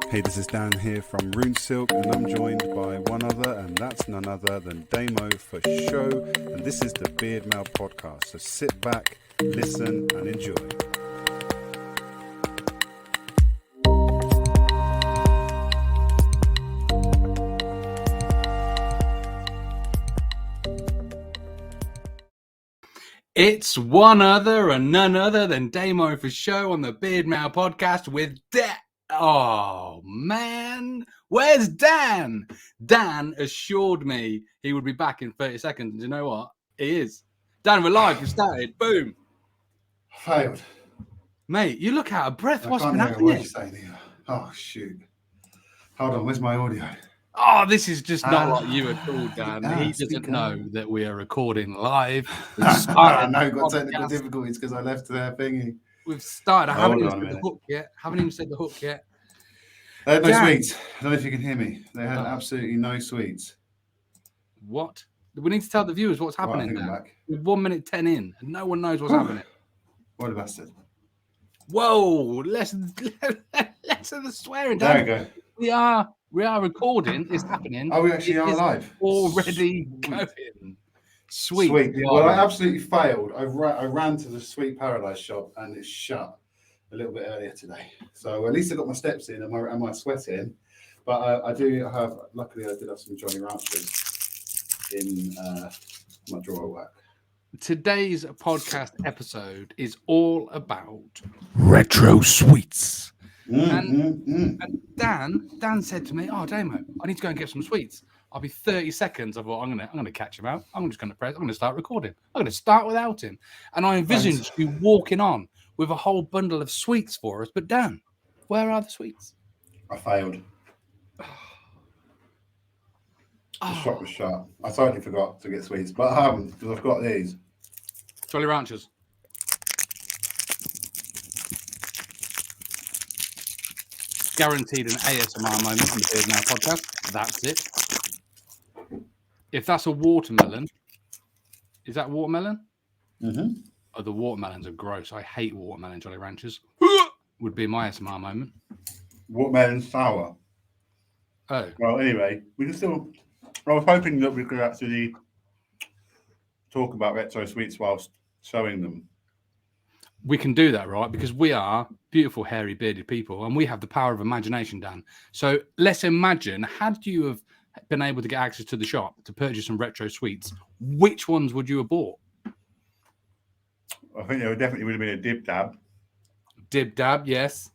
Hey, this is Dan here from Rune Silk, and I'm joined by one other, and that's none other than Damo for show. And this is the Beardmail podcast. So sit back, listen, and enjoy. It's one other and none other than Damo for show on the Beardmail podcast with Dan. Oh, man. Where's Dan? Dan assured me he would be back in 30 seconds. And you know what? He is. Dan, we're live. We started. Boom. Failed. Mate, you look out of breath. What's been What happening? you're saying here. Oh, shoot. Hold on. Where's my audio? Oh, this is just not like you at all, Dan. He doesn't speaker. know that we are recording live. I know, got technical difficulties because I left their thingy. We've started. I haven't Hold even on a said the minute. hook yet. Haven't even said the hook yet. They had no Dan. sweets. I don't know if you can hear me. They had absolutely no sweets. What? We need to tell the viewers what's Right, I happening think I'm now. back. We're 1 minute 10 in, and no one knows what's happening. What a bastard. Whoa! Less of the swearing. There Dan. we go. We are recording. It's happening. Oh, we actually It are is live. already Sweet. going. Sweet. Sweet. Well, I absolutely failed. I ran to the Sweet Paradise shop and it's shut a little bit earlier today. So at least I got my steps in and my sweat in. But luckily I did have some Jolly Ranchers in my drawer at work. Today's podcast episode is all about retro sweets. And Dan said to me, "Oh, Damo, I need to go and get some sweets. I'll be 30 seconds." I thought, I'm gonna catch him out. I'm gonna start recording. I'm gonna start without him. And I envisioned you walking on with a whole bundle of sweets for us. But Dan, where are the sweets? I failed. The shop was shut. I totally forgot to get sweets, but I haven't because I've got these. Jolly Ranchers. Guaranteed an ASMR moment on the Beardmail podcast. That's it. If that's a watermelon, is that watermelon? Mm-hmm. Oh, the watermelons are gross. I hate watermelon Jolly Ranchers. Would be my ASMR moment. Watermelon sour. Oh. Well, anyway, we can still. I was hoping that we could actually talk about retro sweets whilst showing them. We can do that, right? Because we are beautiful, hairy, bearded people, and we have the power of imagination, Dan. So let's imagine, had you have been able to get access to the shop to purchase some retro sweets, which ones would you have bought? I think there definitely would have been a dib dab. Dib dab, yes.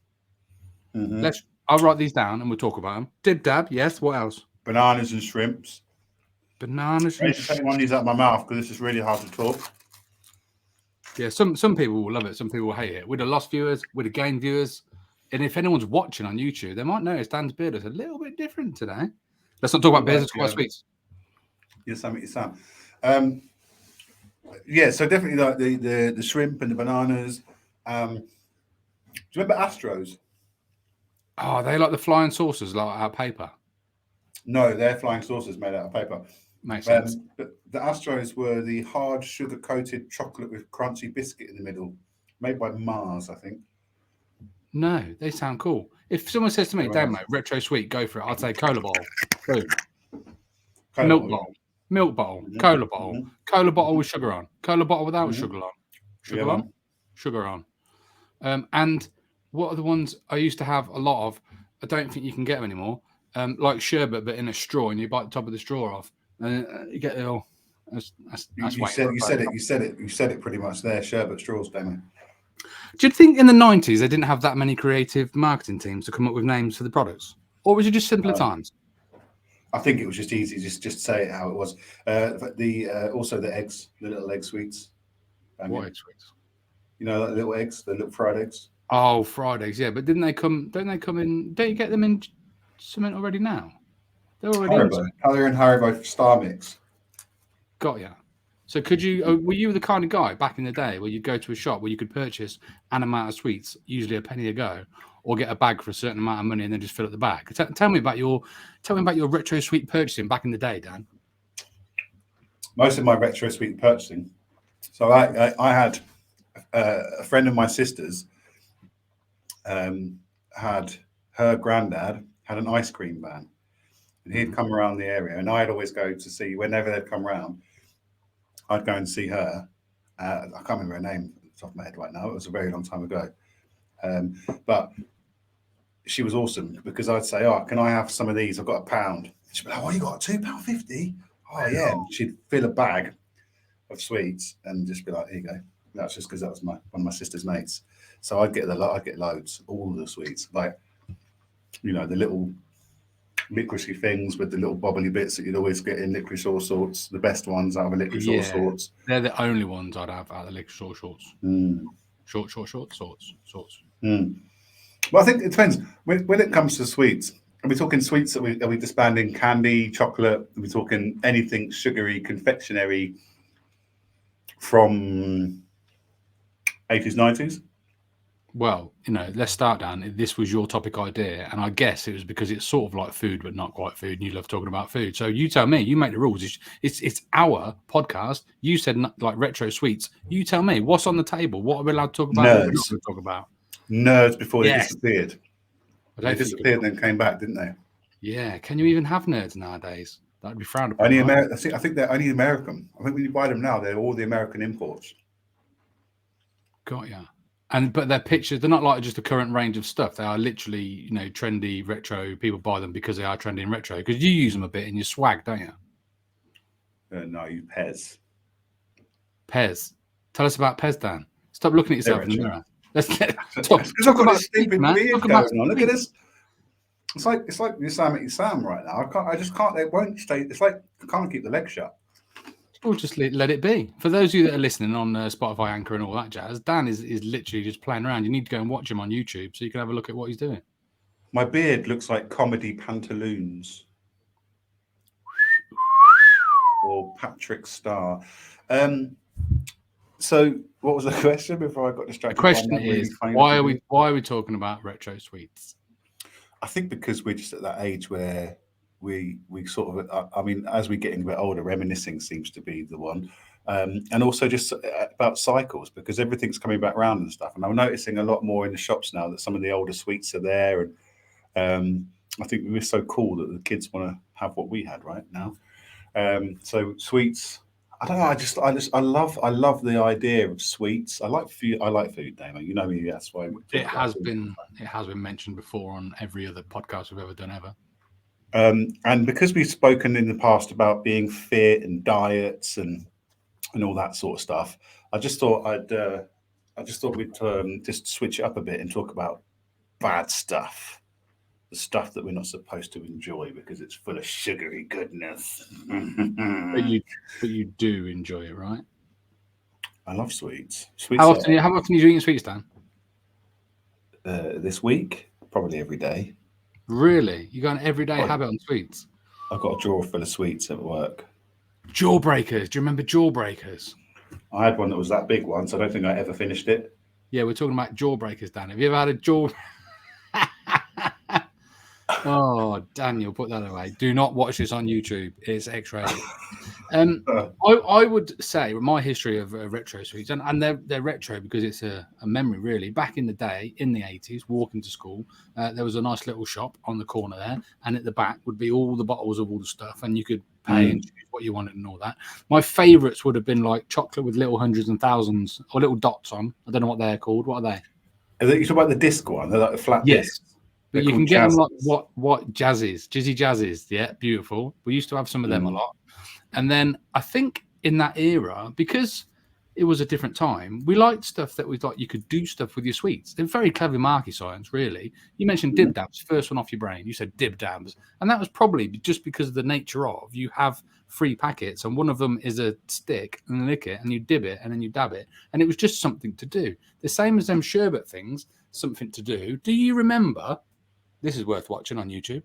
Mm-hmm. I'll write these down and we'll talk about them. Dib dab, yes. What else? Bananas and shrimps. Bananas I and need to take one of these out of my mouth because this is really hard to talk. Yeah, some people will love it. Some people will hate it. We'd have lost viewers. We'd have gained viewers. And if anyone's watching on YouTube, they might notice Dan's beard is a little bit different today. Let's not talk about beards. Let's talk about sweets. Yes, Sam. Yeah, so definitely like the shrimp and the bananas. Do you remember Astros? Oh, they like the flying saucers, like our paper. No, they're flying saucers made out of paper. Makes sense. But the Astros were the hard sugar-coated chocolate with crunchy biscuit in the middle, made by Mars, I think. No, they sound cool. If someone says to me, "Damo, retro sweet, go for it," I'd say cola bottle, boom, milk bottle, Mm-hmm. cola bottle, Mm-hmm. cola bottle with sugar on, cola bottle without Mm-hmm. sugar on, sugar on. And what are the ones I used to have a lot of? I don't think you can get them anymore. Like sherbet, but in a straw, and you bite the top of the straw off, and you get it all. That's You said it pretty much there. Sherbet straws, Damo. Do you think in the 90s they didn't have that many creative marketing teams to come up with names for the products? Or was it just simpler times? I think it was just easy, just say it how it was. Also the eggs, the little egg sweets. What egg sweets? You know, like little eggs, the little fried eggs. Oh, fried eggs, yeah. But don't they come in? Don't you get them in cement already now? They're already Haribo. They're in Haribo Star Mix. Got ya. So could you? Were you the kind of guy back in the day where you'd go to a shop where you could purchase an amount of sweets, usually a penny a go, or get a bag for a certain amount of money and then just fill up the bag? Tell me about your retro sweet purchasing back in the day, Dan. Most of my retro sweet purchasing. So I had a friend of my sister's had her granddad had an ice cream van, and he'd come around the area, and I'd always go to see whenever they'd come around. I'd go and see her. I can't remember her name off the top of my head right now. It was a very long time ago, but she was awesome because I'd say, "Oh, can I have some of these? I've got £1." She'd be like, "Oh, you got £2.50? Oh yeah." And she'd fill a bag of sweets and just be like, "Here you go." That's just because that was one of my sister's mates. So I'd get loads, all of the sweets, like the little licoricey things with the little bobbly bits that you'd always get in licorice all sorts. The best ones out of a licorice all sorts. They're the only ones I'd have out of the licorice all sorts. Sorts. Well, I think it depends. When it comes to sweets, are we talking sweets? Are we disbanding candy, chocolate? Are we talking anything sugary, confectionery from 80s, 90s? Well, let's start down. This was your topic idea, and I guess it was because it's sort of like food, but not quite food, and you love talking about food. So you tell me. You make the rules. It's our podcast. You said like retro sweets. You tell me what's on the table. What are we allowed to talk about? What are we not allowed to talk about? Nerds before they disappeared. They disappeared and then came back, didn't they? Yeah. Can you even have nerds nowadays? That'd be frowned upon. Only American. I think they're only American. I think when you buy them now, they're all the American imports. Got ya. But their pictures, they're not like just the current range of stuff. They are literally, trendy, retro. People buy them because they are trendy and retro. Because you use them a bit in your swag, don't you? No, you Pez. Pez. Tell us about Pez, Dan. Stop looking at yourself in the mirror. Let's talk about stupid beard going on. Look at this. It's like you Sam right now. I just can't. It won't stay. It's like I can't keep the legs shut. We'll just let it be. For those of you that are listening on Spotify, Anchor, and all that jazz, Dan is literally just playing around. You need to go and watch him on YouTube so you can have a look at what he's doing. My beard looks like comedy pantaloons or Patrick Star. So, what was the question before I got distracted? The question is, why are we talking about retro sweets? I think because we're just at that age where we sort of, I mean, as we're getting a bit older, reminiscing seems to be the one. And also just about cycles, because everything's coming back around and stuff. And I'm noticing a lot more in the shops now that some of the older sweets are there. And I think we're so cool that the kids want to have what we had right now. So sweets, I don't know. I love the idea of sweets. I like food, Damon. You know me. That's why it has been mentioned before on every other podcast we've ever done ever. And because we've spoken in the past about being fit and diets and all that sort of stuff, I just thought we'd just switch it up a bit and talk about bad stuff, the stuff that we're not supposed to enjoy because it's full of sugary goodness. But you do enjoy it, right? I love sweets. How often are you eating sweets, Dan? This week, probably every day. Really? You got an everyday habit on sweets? I've got a drawer full of sweets at work. Jawbreakers. Do you remember Jawbreakers? I had one that was that big once. I don't think I ever finished it. Yeah, we're talking about Jawbreakers, Dan. Have you ever had a jaw? Oh, Daniel, put that away. Do not watch this on YouTube. It's X-rated. I would say my history of retro sweets, and they're retro because it's a memory, really. Back in the day, in the 80s, walking to school, there was a nice little shop on the corner there, and at the back would be all the bottles of all the stuff, and you could pay and choose what you wanted and all that. My favourites would have been like chocolate with little hundreds and thousands or little dots on. I don't know what they're called. What are they? You talk about the disc one? They're like the flat disc. But you can get them like what jizzy jazzes. Yeah, beautiful. We used to have some of them a lot. And then I think in that era, because it was a different time, we liked stuff that we thought you could do stuff with your sweets. They're very clever market science, really. You mentioned dib dabs, first one off your brain. You said dib dabs. And that was probably just because of the nature of you have 3 packets and one of them is a stick and you lick it and you dib it and then you dab it. And it was just something to do. The same as them sherbet things, something to do. Do you remember? This is worth watching on YouTube.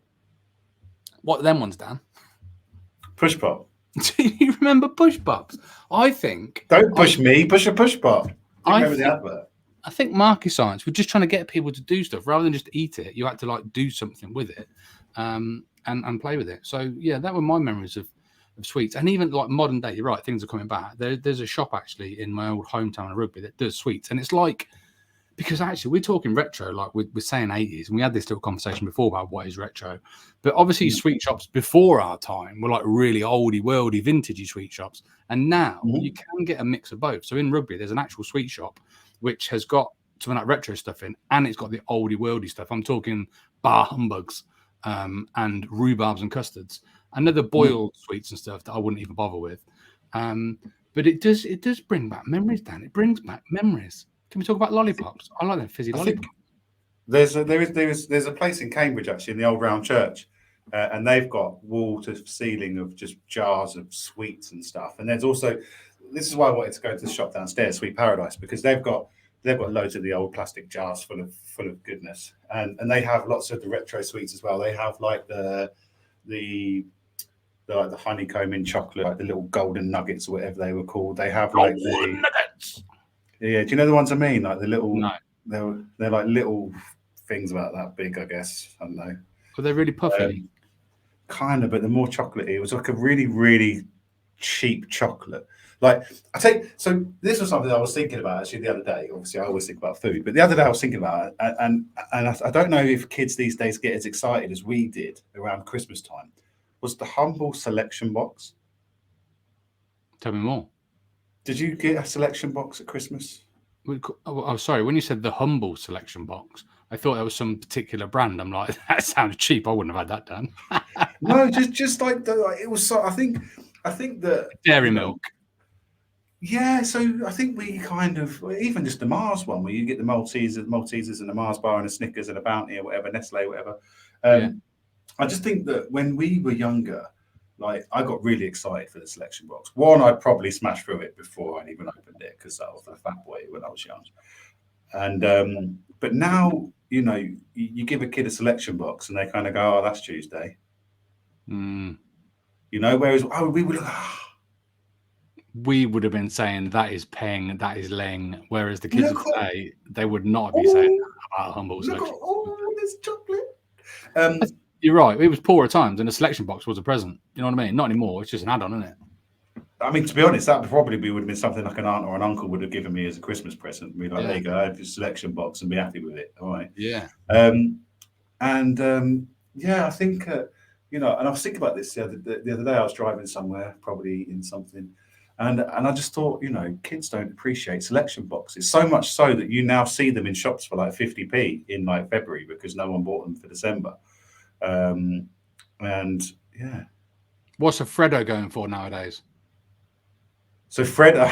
What are them ones, Dan? Push pop. Do you remember push pops? I think. Don't push me. Push a push pop. Remember the advert? I think market science. We're just trying to get people to do stuff rather than just eat it. You had to like do something with it, and play with it. So yeah, that were my memories of sweets. And even like modern day, you're right. Things are coming back. There's a shop actually in my old hometown of Rugby that does sweets, and it's like Because actually, we're talking retro, like we're saying 80s, and we had this little conversation before about what is retro. But obviously, sweet shops before our time were like really oldie, worldy, vintagey sweet shops. And now you can get a mix of both. So in Rugby, there's an actual sweet shop which has got some of that retro stuff in, and it's got the oldie, worldy stuff. I'm talking bar humbugs and rhubarbs and custards, and other boiled sweets and stuff that I wouldn't even bother with. But it does bring back memories, Dan. It brings back memories. Can we talk about lollipops? I like them fizzy lollipops. There's a place in Cambridge actually in the old round church, and they've got wall to ceiling of just jars of sweets and stuff. And there's also, this is why I wanted to go to the shop downstairs, Sweet Paradise, because they've got loads of the old plastic jars full of goodness, and they have lots of the retro sweets as well. They have like the honeycomb in chocolate, like the little golden nuggets or whatever they were called. They have like the nuggets. Yeah, do you know the ones I mean? Like the little, they're like little things about that big, I guess. I don't know. Are they really puffy? Kind of, but they're more chocolatey. It was like a really, really cheap chocolate. Like so this was something I was thinking about actually the other day. Obviously, I always think about food, but the other day I was thinking about it, and I don't know if kids these days get as excited as we did around Christmas time. Was the Humble selection box? Tell me more. Did you get a selection box at Christmas? Oh, sorry. When you said the Humble selection box, I thought that was some particular brand. I'm like, that sounded cheap. I wouldn't have had that done. No, just like it was. So I think that dairy milk. Yeah, so I think we kind of, even just the Mars one, where you get the Maltesers and the Mars bar and a Snickers and a Bounty or whatever, Nestle, whatever. I just think that when we were younger, like I got really excited for the selection box. One, I'd probably smash through it before I'd even opened it because I was a fat boy when I was young. And but now, you know, you give a kid a selection box and they kind of go, "Oh, that's Tuesday." You know, whereas we would have been saying that is peng, that is leng, whereas the kids of today, they would not be saying that about Humble selection. There's chocolate. You're right. It was poorer times, and the selection box was a present. You know what I mean? Not anymore. It's just an add-on, isn't it? I mean, to be honest, that probably would have been something like an aunt or an uncle would have given me as a Christmas present. Be like, there you go, I have your selection box, and be happy with it. All right. Yeah. Yeah, I think you know, and I was thinking about this the other day. I was driving somewhere, probably eating something, and I just thought, you know, kids don't appreciate selection boxes so much so that you now see them in shops for like 50p in like February because no one bought them for December. And yeah, what's a Freddo going for nowadays? So Freddo,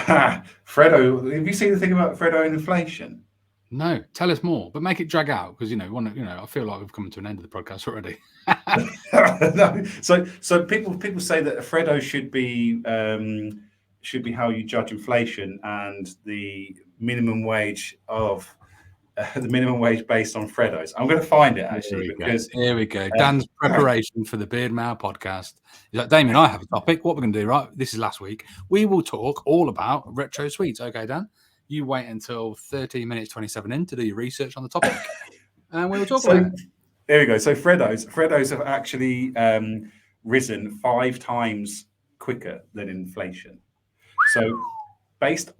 have you seen the thing about Freddo and inflation? No, tell us more, but make it drag out because I feel like we've come to an end of the podcast already. No, so people say that a Freddo should be how you judge inflation and the minimum wage based on Freddos. I'm going to find it actually because here we go. Dan's preparation for the Beardmail podcast. He's like, Damien, I have a topic. What we're going to do, right? This is last week. We will talk all about retro sweets. Okay, Dan, you wait until 13 minutes 27 in to do your research on the topic, and we will talk about it. There we go. So Freddos have actually risen 5 times quicker than inflation. So based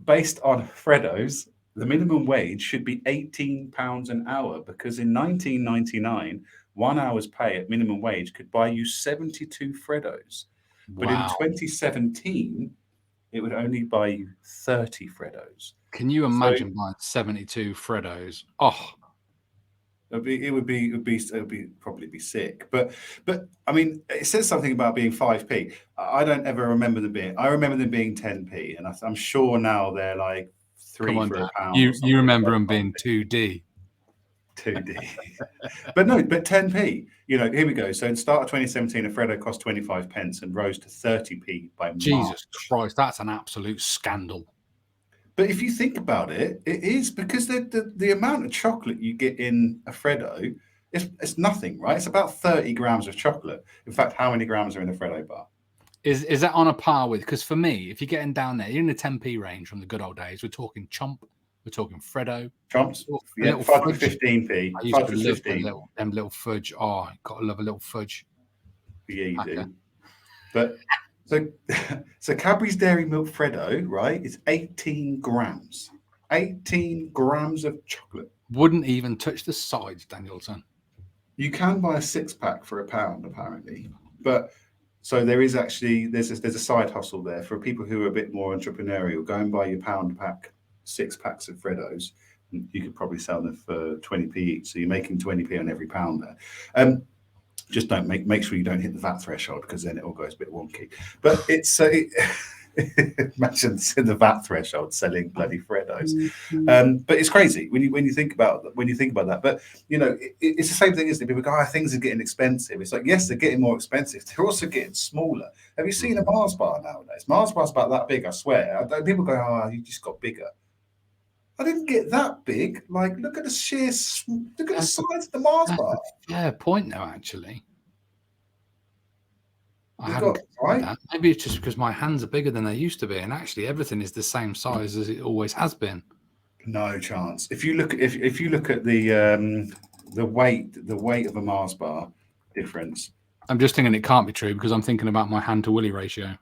on Freddos, the minimum wage should be £18 an hour because in 1999, 1 hour's pay at minimum wage could buy you 72 Freddos. Wow. But in 2017, it would only buy you 30 Freddos. Can you imagine buying 72 Freddos? Oh, it would probably be sick. But I mean, it says something about being 5p. I don't ever remember them being. I remember them being 10p, and I'm sure now they're like 3 for a pound. You remember them being 2D. 2D. but 10p. You know, here we go. So in start of 2017, a Freddo cost 25 pence and rose to 30p by March. Jesus Christ, that's an absolute scandal. But if you think about it, it is because the amount of chocolate you get in a Freddo, it's nothing, right? It's about 30 grams of chocolate. In fact, how many grams are in a Freddo bar? Is that on a par with? Because for me, if you're getting down there, you're in the 10p range from the good old days. We're talking Chomp, we're talking Freddo. Chomps, 5 to 15p. I used to love them little fudge. Oh, gotta love a little fudge. Yeah, you do. But so Cadbury's Dairy Milk Freddo, right? It's 18 grams. 18 grams of chocolate. Wouldn't even touch the sides, Danielson. You can buy a 6-pack for £1, apparently, but so there is actually there's a side hustle there for people who are a bit more entrepreneurial. Go and buy your £1 pack 6-packs of Freddos. You could probably sell them for 20p each, so you're making 20p on every pound there. Just don't make sure you don't hit the VAT threshold, because then it all goes a bit wonky. But it's imagine the VAT threshold selling bloody Freddos. But it's crazy when you think about that. But it's the same thing, isn't it? People go, things are getting expensive. It's like, yes, they're getting more expensive. They're also getting smaller. Have you seen a Mars bar nowadays? Mars bar's about that big, I swear. People go, you just got bigger. I didn't get that big. Like, look at the size of the Mars bar. Fair point, though. Actually, I You haven't got considered right. that. Maybe it's just because my hands are bigger than they used to be, and actually everything is the same size as it always has been. No chance. If you look at the weight of a Mars bar difference. I'm just thinking it can't be true because I'm thinking about my hand to Willie ratio.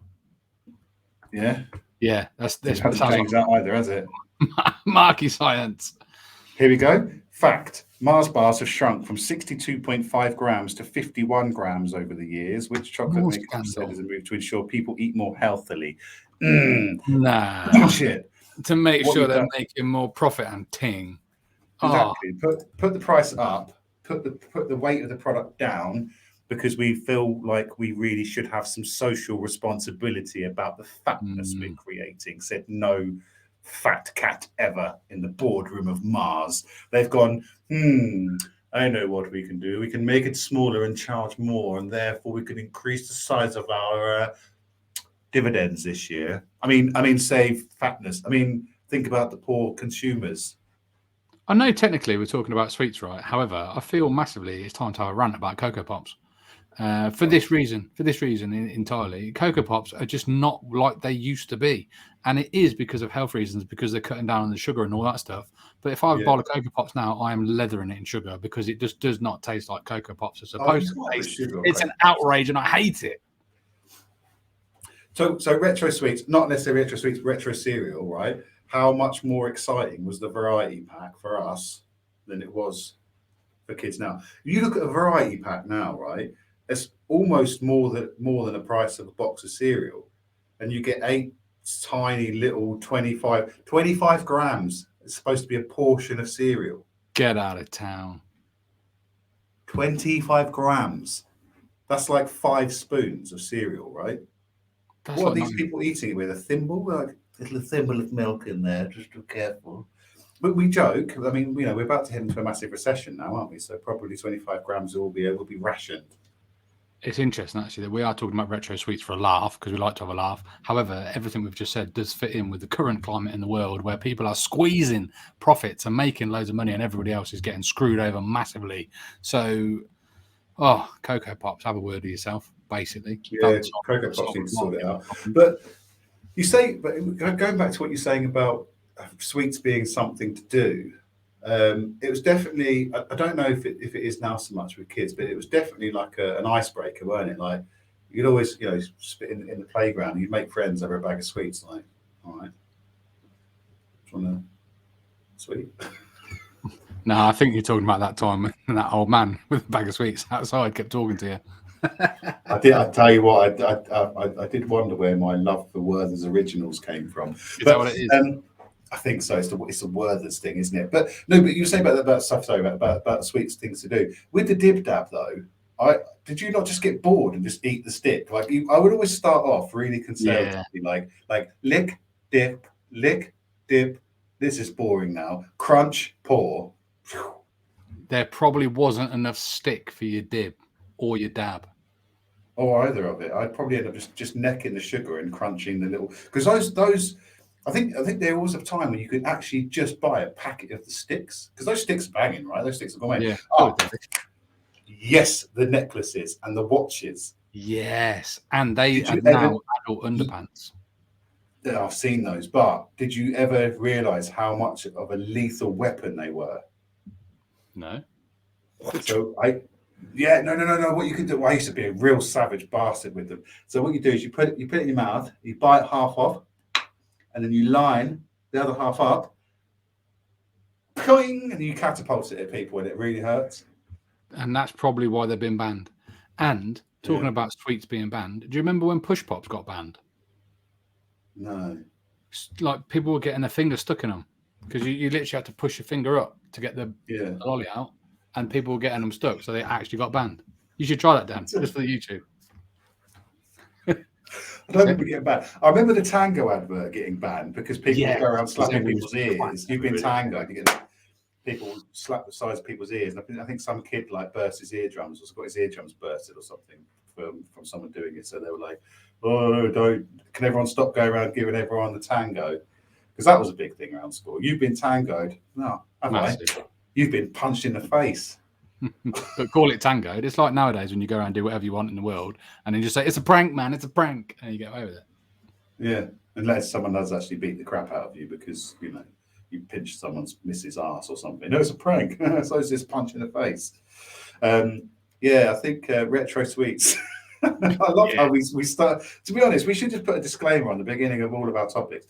Yeah. Yeah, that's Hasn't changed that either, has it? Marky science. Here we go. Fact: Mars bars have shrunk from 62.5 grams to 51 grams over the years, which chocolate More makers have said scandal. is a move to ensure people eat more healthily. Nah. Bullshit. To make What sure you've they're done- making more profit and ting. Exactly. Put the price up. Put the weight of the product down, because we feel like we really should have some social responsibility about the fatness we're creating. Said no fat cat ever in the boardroom of Mars. They've gone, I know what we can do. We can make it smaller and charge more, and therefore we can increase the size of our dividends this year. I mean, save fatness. I mean, think about the poor consumers. I know technically we're talking about sweets, right? However, I feel massively it's time to have a rant about Cocoa Pops. For this reason entirely, Cocoa Pops are just not like they used to be, and it is because of health reasons, because they're cutting down on the sugar and all that stuff. But if I have a bowl of Cocoa Pops now, I am leathering it in sugar, because it just does not taste like Cocoa Pops are supposed to taste. It's an outrage, and I hate it. So retro sweets, not necessarily retro sweets, retro cereal, right? How much more exciting was the variety pack for us than it was for kids now? You look at a variety pack now, right? It's almost more than the price of a box of cereal, and you get 8 tiny little 25 grams. It's supposed to be a portion of cereal. Get out of town. 25 grams. That's like 5 spoons of cereal, right? That's what like are these people eating it with? A thimble? Like a little thimble of milk in there, just be careful. But we joke. I mean, we're about to head into a massive recession now, aren't we? So probably 25 grams will be rationed. It's interesting, actually, that we are talking about retro sweets for a laugh, because we like to have a laugh. However, everything we've just said does fit in with the current climate in the world, where people are squeezing profits and making loads of money, and everybody else is getting screwed over massively. So, Cocoa Pops, have a word with yourself, basically. Yeah, Cocoa Pops need to sort it out. But going back to what you're saying about sweets being something to do, it was definitely, I don't know if it is now so much with kids, but it was definitely like an icebreaker, weren't it? Like, you'd always, spit in the playground, you'd make friends over a bag of sweets, like, all right, do you want a sweet? No, I think you're talking about that time when that old man with a bag of sweets outside kept talking to you. I tell you what, I did wonder where my love for Werther's Originals came from. Is that what it is? I think so. It's the Werther's thing, isn't it? But no, but you were saying about stuff, sorry, about sweets things to do. With the dib dab though, did you not just get bored and just eat the stick? Like I would always start off really conservatively, like lick, dip, lick, dip. This is boring now. Crunch, pour. There probably wasn't enough stick for your dib or your dab. Or either of it. I'd probably end up just necking the sugar and crunching the little, because those I think there was a time when you could actually just buy a packet of the sticks, because those sticks are banging, right? Those sticks are going. Yeah. Yes, the necklaces and the watches. Yes, and they are now adult underpants. Yeah, I've seen those, but did you ever realise how much of a lethal weapon they were? No. So no. What you can do, I used to be a real savage bastard with them. So what you do is you put it in your mouth, you bite half off, and then you line the other half up, Coing, and you catapult it at people and it really hurts. And that's probably why they've been banned. And talking Yeah. about sweets being banned, do you remember when push pops got banned? No. Like people were getting their finger stuck in them because you literally had to push your finger up to get the lolly out, and people were getting them stuck, so they actually got banned. You should try that, Dan, just for the YouTube. I don't remember getting banned. I remember the Tango advert getting banned because people would go around slapping people's ears. You've been Tango, you get people slap the size of people's ears. And I think some kid like burst his eardrums or got his eardrums bursted or something from someone doing it. So they were like, "Oh, can everyone stop going around giving everyone the Tango?" Because that was a big thing around school. You've been tangoed. No, have I? You've been punched in the face. But call it tangoed. It's like nowadays when you go around and do whatever you want in the world, and then you just say, "It's a prank, man. It's a prank," and you get away with it. Yeah, unless someone does actually beat the crap out of you because you pinched someone's missus' ass or something. No, it's a prank. So it's just punch in the face. Yeah, I think retro sweets. I love how we start. To be honest, we should just put a disclaimer on the beginning of all of our topics.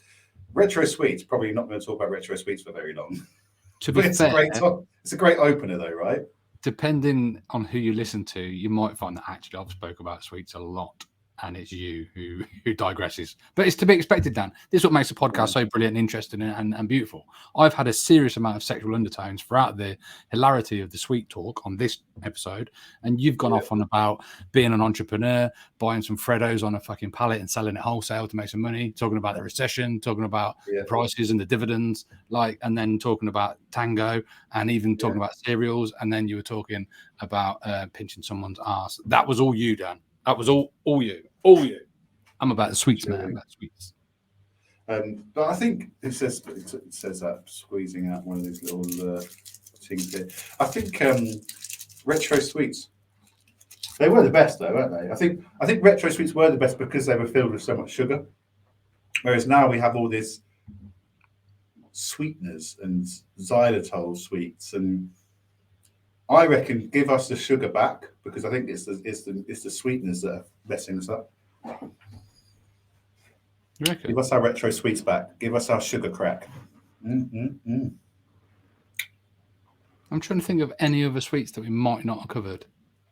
Retro sweets, probably not going to talk about retro sweets for very long. To be fair, it's a great opener though, right? Depending on who you listen to, you might find that actually I've spoke about sweets a lot, and it's you who digresses. But it's to be expected, Dan. This is what makes the podcast so brilliant and interesting and beautiful. I've had a serious amount of sexual undertones throughout the hilarity of the sweet talk on this episode, and you've gone off on about being an entrepreneur, buying some Freddos on a fucking pallet and selling it wholesale to make some money, talking about the recession, talking about the prices and the dividends, and then talking about tango and even talking about cereals, and then you were talking about pinching someone's ass. That was all you, Dan. That was all you. I'm about the sweets, man. I'm about sweets. But I think it says that squeezing out one of these little things here. I think retro sweets. They were the best, though, weren't they? I think retro sweets were the best because they were filled with so much sugar. Whereas now we have all this sweeteners and xylitol sweets, and I reckon give us the sugar back because I think it's the sweeteners that are messing us up. Give us our retro sweets back. Give us our sugar crack. I'm trying to think of any other sweets that we might not have covered.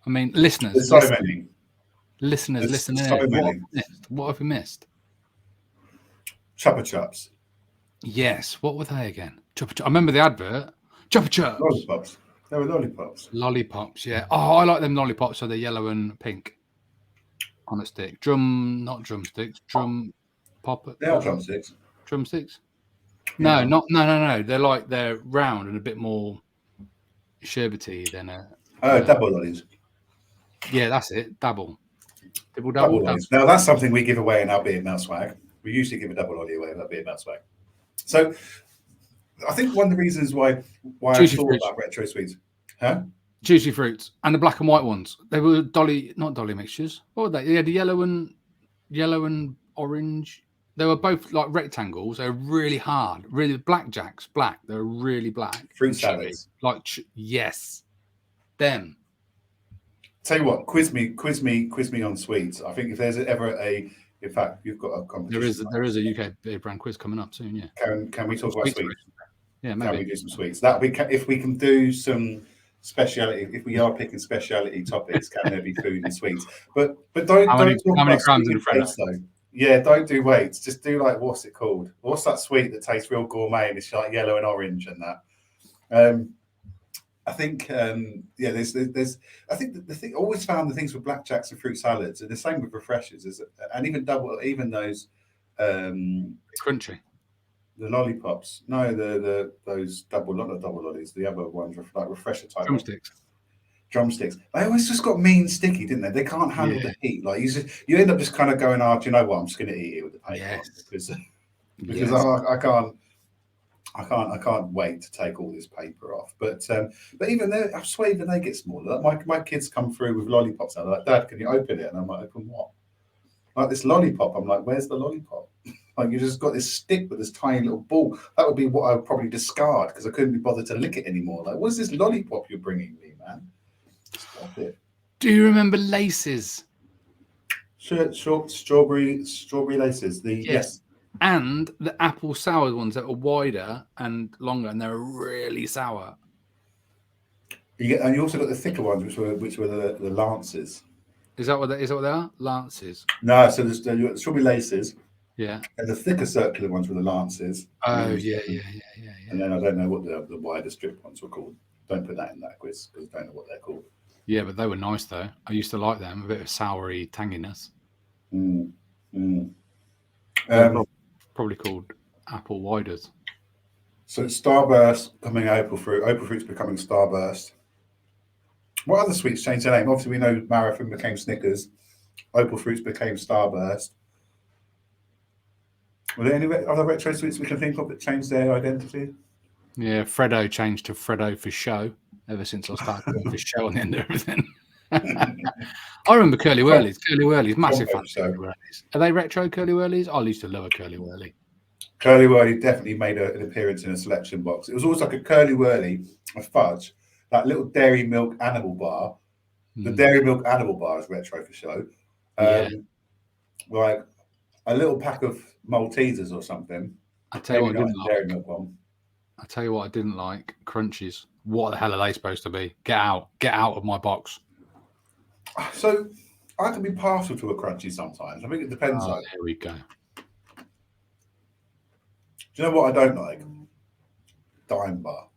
I mean, listeners. There's so many. Listeners, listen in. What have we missed? Chupa Chups. Yes. What were they again? Chupa Chups. I remember the advert. Chupa Chups. Lollipops. They were lollipops. Lollipops, yeah. Oh, I like them lollipops. So they're yellow and pink on a stick. Not drumsticks. They are drumsticks. Drumsticks? No, no. They're round and a bit more sherbety than a. Double lollies. Yeah, that's it. Double. Double lollies. Now that's something we give away in our Beardmail swag. We usually give a double lolly away in our Beardmail swag. So I think one of the reasons why I thought about retro sweets, Juicy fruits and the black and white ones. They were not dolly mixtures. What were they? They had the yellow and orange. They were both like rectangles. They were really hard. Really blackjacks, black. They were really black. Fruit salads. Yes, them. Tell you what, quiz me on sweets. I think if there's ever in fact, you've got a competition. There is a UK beer brand quiz coming up soon. Yeah. Can we talk about sweets? Yeah, maybe. Can we do some sweets? If we can do some speciality. If we are picking speciality topics, can there be food and sweets? But don't talk about grams in weights though. Yeah, don't do weights. Just do what's it called? What's that sweet that tastes real gourmet and it's like yellow and orange and that? I think there's I think the thing I always found the things with blackjacks and fruit salads and the same with refreshers and even those crunchy. The lollipops. No, those not the double lollies, the other ones like refresher type. Drumsticks. They always just got mean sticky, didn't they? They can't handle the heat. Like you end up just kind of going, do you know what? I'm just going to eat it with the paper on because I can't wait to take all this paper off. But even I swear even they get smaller. My kids come through with lollipops and they're like, Dad, can you open it? And I'm like, open what? Like this lollipop. I'm like, where's the lollipop? Like you just got this stick with this tiny little ball. That would be what I would probably discard because I couldn't be bothered to lick it anymore. Like, what's this lollipop you're bringing me, man? Stop it. Do you remember laces? Short strawberry laces. Yes. and the apple sour ones that are wider and longer, and they're really sour. And you also got the thicker ones, which were the Lances. Is that what they are? Lances. No, so there's the strawberry laces, Yeah. and the thicker circular ones were the Lances. Oh and yeah. And then I don't know what the wider strip ones were called. Don't put that in that quiz because I don't know what they're called. Yeah, but they were nice though. I used to like them. A bit of soury tanginess. Probably called apple widers. So Starburst coming Opal fruit. Opal fruit's becoming Starburst. What other sweets changed their name? Obviously, we know Marathon became Snickers. Opal fruits became Starburst. Were there any other retro sweets we can think of that changed their identity? Yeah, Freddo changed to Freddo for show. Ever since I started going for show on the end of everything. I remember Curly Whirlies. Curly Whirlies, massive fan of Curly Whirlies. Are they retro Curly Whirlies? I used to love a Curly Whirly. Curly Whirly definitely made an appearance in a selection box. It was always like a Curly Whirly, a fudge, that little dairy milk animal bar. The dairy milk animal bar is retro for show. Like a little pack of Maltesers or something. I tell you what, I didn't like. Dairy milk one. I tell you what, I didn't like Crunchies. What the hell are they supposed to be? Get out of my box. So I can be partial to a Crunchy sometimes. I think it depends. Here we go. Do you know what I don't like? Dime bar.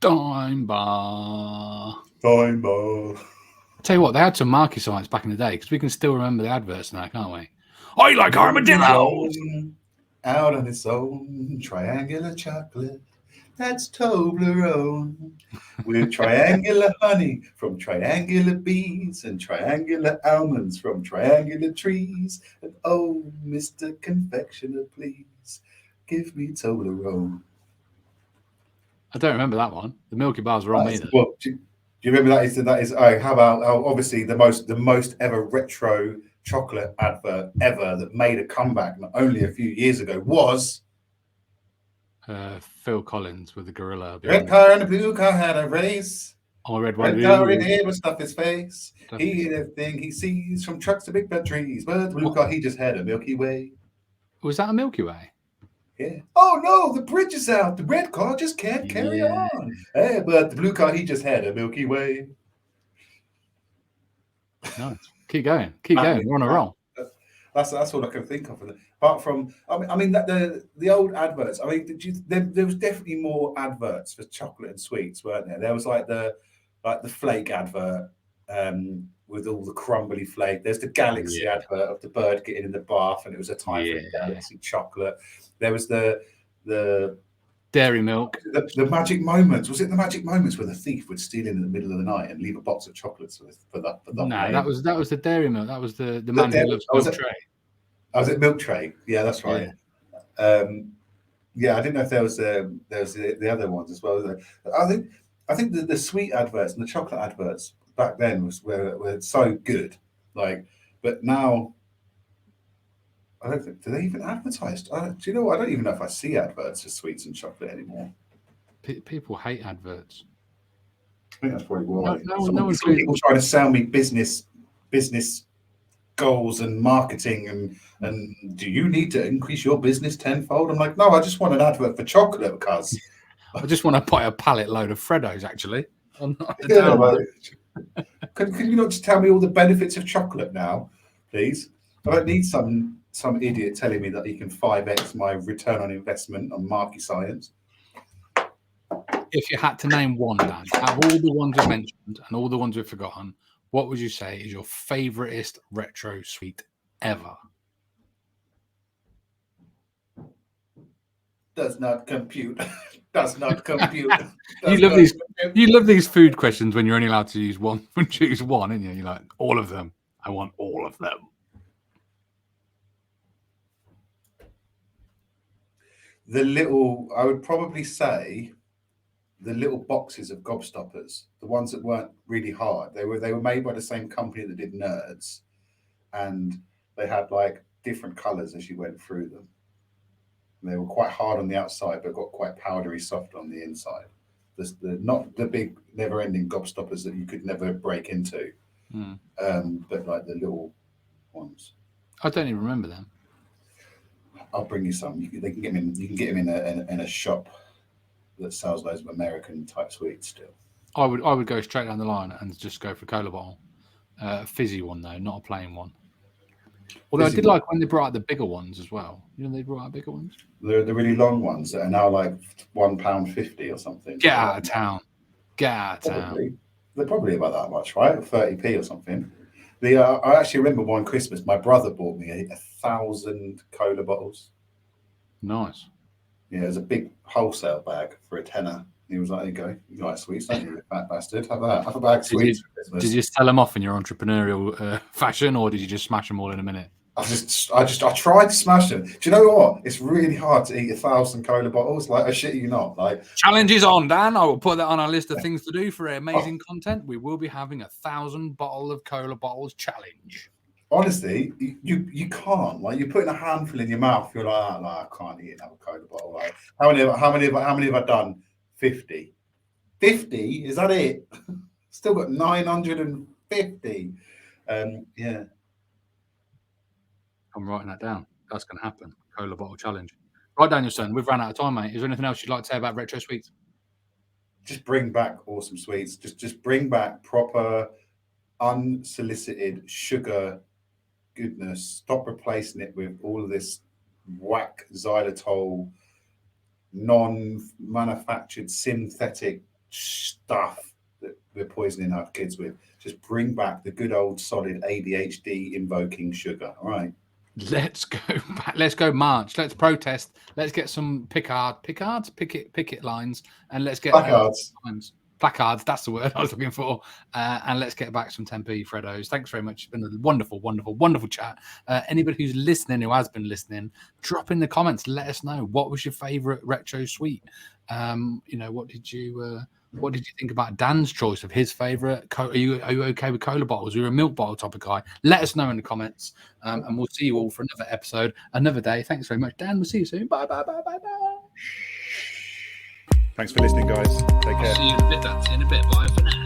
Dime bar. Dime bar. I tell you what, they had some marquee signs back in the day because we can still remember the adverts now, can't we? I like armadillos. Out on its own, triangular chocolate. That's Toblerone. With triangular honey from triangular bees and triangular almonds from triangular trees. And oh, Mr. Confectioner, please give me Toblerone. I don't remember that one. The Milky Bars were on me. Well, do you remember that is how about obviously the most ever retro chocolate advert ever that made a comeback not only a few years ago was Phil Collins with the gorilla. Red car and a blue car had a race. Oh, red one. Red car in here would stuff his face. He hit everything he sees from trucks to big fat trees. But the blue car, he just had a Milky Way. Was that a Milky Way? Yeah. Oh no, the bridge is out. The red car just can't carry on. Hey, but the blue car, he just had a Milky Way. Nice. Keep going. We're on a roll. That's all I can think of. Apart from, I mean the old adverts. I mean, there was definitely more adverts for chocolate and sweets, weren't there? There was like the flake advert with all the crumbly flake. There's the Galaxy advert of the bird getting in the bath, and it was a time for Galaxy chocolate. There was the Dairy Milk. The magic moments. Was it the magic moments where the thief would steal in the middle of the night and leave a box of chocolates for the No, that was the Dairy Milk. That was the man who loves Milk Tray. Oh, was it Milk Tray? Yeah, that's right. Yeah. I didn't know if there was the other ones as well. I think the sweet adverts and the chocolate adverts back then were so good. But now I don't think, do they even advertise? Do you know what? I don't even know if I see adverts for sweets and chocolate anymore. People hate adverts. I think that's probably why. No one's people trying to sell me business goals and marketing and do you need to increase your business tenfold? I'm like, no, I just want an advert for chocolate because I just want to buy a pallet load of Freddos, actually. Can you not just tell me all the benefits of chocolate now, please? I don't need some idiot telling me that he can 5x my return on investment on market science. If you had to name one, Dan, out of all the ones we've mentioned and all the ones we've forgotten, what would you say is your favouriteest retro sweet ever? Does not compute. Does not compute. You love these food questions when you're only allowed to use one. Choose one, and you're like, all of them. I want all of them. I would probably say the little boxes of gobstoppers, the ones that weren't really hard. They were made by the same company that did Nerds, and they had like different colors as you went through them. And they were quite hard on the outside, but got quite powdery soft on the inside. Not the big never-ending gobstoppers that you could never break into, but like the little ones. I don't even remember them. I'll bring you some. They can get them in. You can get them in a shop that sells loads of American type sweets still. I would go straight down the line and just go for a cola bottle, fizzy one though, not a plain one. Although fizzy I did like when they brought out the bigger ones as well. You know, they brought out bigger ones. The really long ones that are now like £1.50 or something. Get out of town. Get out of town. They're probably about that much, right? 30p or something. I actually remember one Christmas, my brother bought me 1,000 cola bottles. Nice. Yeah, it was a big wholesale bag for a tenner. He was like, "There you go. You like sweets, don't you, you fat bastard? Have that. Have a bag of sweets for Christmas." Did you sell them off in your entrepreneurial fashion, or did you just smash them all in a minute? I tried to smash them. Do you know what? It's really hard to eat 1,000 cola bottles. Like, I shit you not. Like, challenge is on, Dan. I will put that on our list of things to do for amazing content. We will be having 1,000 bottle of cola bottles challenge. Honestly, you can't. Like, you're putting a handful in your mouth. You're like, I can't eat another cola bottle. Like, how many have I done? 50. 50? Is that it? Still got 950. Yeah. I'm writing that down. That's going to happen. Cola bottle challenge. Right, Danielson, we've run out of time, mate. Is there anything else you'd like to say about retro sweets? Just bring back awesome sweets. Just bring back proper, unsolicited sugar goodness. Stop replacing it with all of this whack xylitol, non-manufactured synthetic stuff that we're poisoning our kids with. Just bring back the good old solid ADHD invoking sugar. All right. Let's go back. Let's go march. Let's protest. Let's get some picket lines, and let's get placards. That's the word I was looking for. And let's get back some 10p Freddos. Thanks very much. It's been a wonderful, wonderful, wonderful chat. Anybody who's listening, who has been listening, drop in the comments. Let us know, what was your favorite retro sweet. What did you think about Dan's choice of his favorite? Are you okay with cola bottles? You're a milk bottle type of guy. Let us know in the comments, and we'll see you all for another episode, another day. Thanks very much, Dan. We'll see you soon. Bye. Thanks for listening, guys. Take care. See you in a bit. That's in a bit. Bye for now.